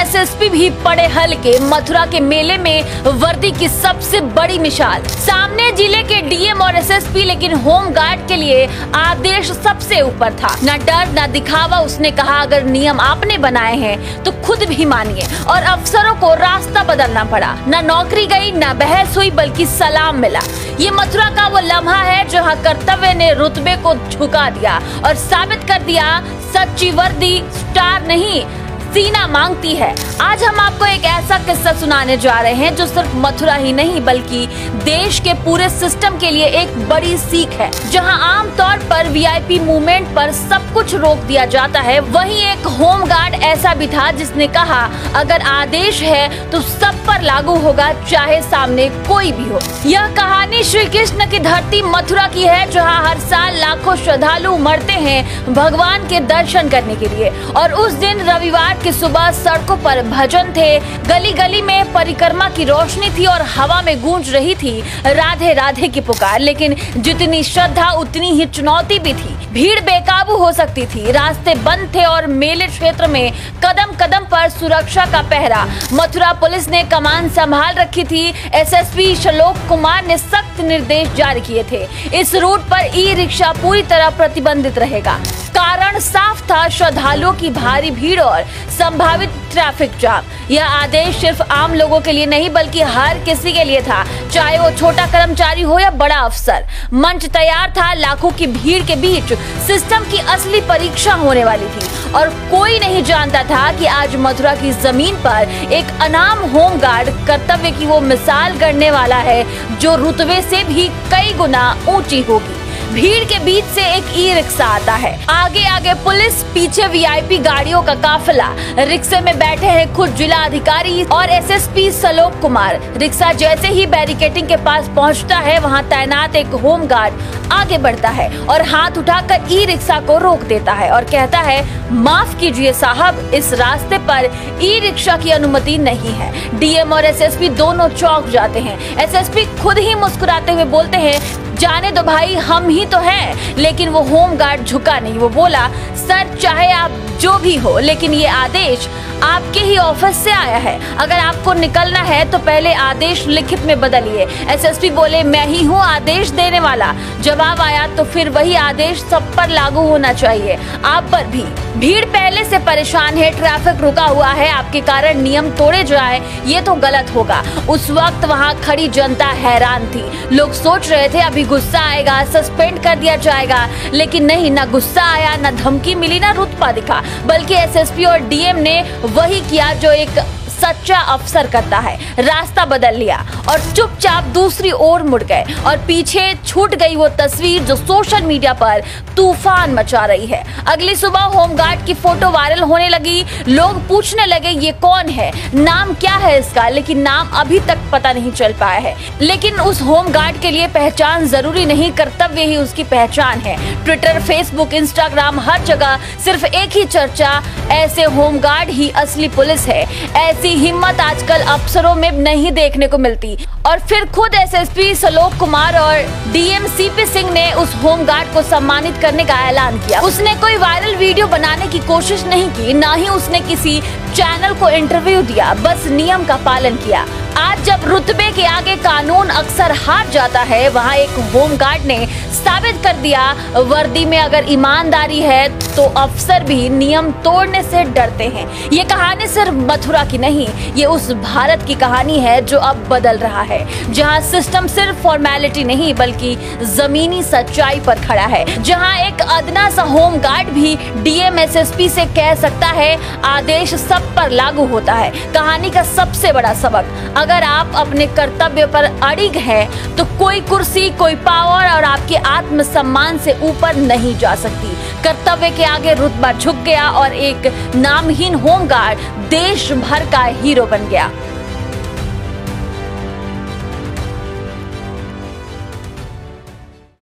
SSP भी पड़े हल्के। मथुरा के मेले में वर्दी की सबसे बड़ी मिसाल। सामने जिले के डीएम और एसएसपी, लेकिन होमगार्ड के लिए आदेश सबसे ऊपर था। न डर न दिखावा। उसने कहा अगर नियम आपने बनाए हैं तो खुद भी मानिए। और अफसरों को रास्ता बदलना पड़ा। न नौकरी गई, न बहस हुई, बल्कि सलाम मिला। ये मथुरा का वो लम्हा है जहां कर्तव्य ने रुतबे को झुका दिया और साबित कर दिया सच्ची वर्दी स्टार नहीं, सीना मांगती है। आज हम आपको एक ऐसा किस्सा सुनाने जा रहे हैं जो सिर्फ मथुरा ही नहीं बल्कि देश के पूरे सिस्टम के लिए एक बड़ी सीख है। जहां आमतौर पर वीआईपी मूवमेंट पर सब कुछ रोक दिया जाता है, वहीं एक होमगार्ड ऐसा भी था जिसने कहा अगर आदेश है तो सब पर लागू होगा, चाहे सामने कोई भी हो। यह कहानी श्री कृष्ण की धरती मथुरा की है, जहाँ हर साल लाखों श्रद्धालु उमड़ते हैं भगवान के दर्शन करने के लिए। और उस दिन रविवार की सुबह सड़कों पर भजन थे, गली गली में परिक्रमा की रोशनी थी और हवा में गूंज रही थी राधे राधे की पुकार। लेकिन जितनी श्रद्धा उतनी ही चुनौती भी थी। भीड़ बेकाबू हो सकती थी, रास्ते बंद थे और मेले क्षेत्र में कदम कदम पर सुरक्षा का पहरा। मथुरा पुलिस ने कमान संभाल रखी थी। एसएसपी श्लोक कुमार ने सख्त निर्देश जारी किए थे। इस रूट पर ई रिक्शा पूरी तरह प्रतिबंधित रहेगा। कारण साफ था, श्रद्धालुओं की भारी भीड़ और संभावित ट्रैफिक जाम। यह आदेश सिर्फ आम लोगों के लिए नहीं बल्कि हर किसी के लिए था, चाहे वो छोटा कर्मचारी हो या बड़ा अफसर। मंच तैयार था। लाखों की भीड़ के बीच सिस्टम की असली परीक्षा होने वाली थी और कोई नहीं जानता था कि आज मथुरा की जमीन पर एक अनाम होमगार्ड कर्तव्य की वो मिसाल गढ़ने वाला है जो रुतबे से भी कई गुना ऊंची होगी। भीड़ के बीच से एक ई रिक्शा आता है, आगे आगे पुलिस, पीछे वीआईपी गाड़ियों का काफिला। रिक्शे में बैठे हैं खुद जिला अधिकारी और एसएसपी श्लोक कुमार। रिक्शा जैसे ही बैरिकेडिंग के पास पहुंचता है, वहां तैनात एक होमगार्ड आगे बढ़ता है और हाथ उठाकर ई रिक्शा को रोक देता है और कहता है माफ कीजिए साहब, इस रास्ते पर ई रिक्शा की अनुमति नहीं है। डीएम और एसएसपी दोनों चौंक जाते हैं। एसएसपी खुद ही मुस्कुराते हुए बोलते हैं जाने दो भाई, हम ही तो हैं। लेकिन वो होमगार्ड झुका नहीं। वो बोला सर, चाहे आप जो भी हो, लेकिन ये आदेश आपके ही ऑफिस से आया है। अगर आपको निकलना है तो पहले आदेश लिखित में बदलिए। एसएसपी बोले मैं ही हूँ आदेश देने वाला। जवाब आया तो फिर वही आदेश सब पर लागू होना चाहिए, आप पर भी। भीड़ पहले से परेशान है, ट्रैफिक रुका हुआ है, आपके कारण नियम तोड़े जाए ये तो गलत होगा। उस वक्त वहाँ खड़ी जनता हैरान थी। लोग सोच रहे थे अभी गुस्सा आएगा, सस्पेंड कर दिया जाएगा, लेकिन नहीं, न गुस्सा आया, न धमकी मिली, न रुतबा दिखा, बल्कि एसएसपी और डीएम ने वही किया जो एक सच्चा अफसर करता है। रास्ता बदल लिया और चुपचाप दूसरी ओर मुड़ गए और पीछे छूट गई वो तस्वीर जो सोशल मीडिया पर तूफान मचा रही है। अगली सुबह होमगार्ड की फोटो वायरल होने लगी। लोग पूछने लगे ये कौन है, नाम क्या है इसका, लेकिन नाम अभी तक पता नहीं चल पाया है। लेकिन उस होमगार्ड के लिए पहचान जरूरी नहीं, कर्तव्य ही उसकी पहचान है। ट्विटर, फेसबुक, इंस्टाग्राम, हर जगह सिर्फ एक ही चर्चा, ऐसे होमगार्ड ही असली पुलिस है। ऐसी हिम्मत आजकल अफसरों में नहीं देखने को मिलती। और फिर खुद एसएसपी श्लोक कुमार और डीएम सीपी सिंह ने उस होमगार्ड को सम्मानित करने का ऐलान किया। उसने कोई वायरल वीडियो बनाने की कोशिश नहीं की, ना ही उसने किसी चैनल को इंटरव्यू दिया, बस नियम का पालन किया। आज जब रुतबे के आगे कानून अक्सर हार जाता है, वहाँ एक होमगार्ड ने साबित कर दिया वर्दी में अगर ईमानदारी है तो अफसर भी नियम तोड़ने से डरते हैं। ये कहानी सिर्फ मथुरा की नहीं, ये उस भारत की कहानी है जो अब बदल रहा है, जहाँ सिस्टम सिर्फ फॉर्मेलिटी नहीं बल्कि जमीनी सच्चाई पर खड़ा है। जहाँ एक अदना सा होमगार्ड भी डीएम एसएसपी से कह सकता है आदेश सब पर लागू होता है। कहानी का सबसे बड़ा सबक, अगर आप अपने कर्तव्य पर अड़िग हैं तो कोई कुर्सी, कोई पावर और आपके आत्मसम्मान से ऊपर नहीं जा सकती। कर्तव्य के आगे रुतबा झुक गया और एक नामहीन होमगार्ड देश भर का हीरो बन गया।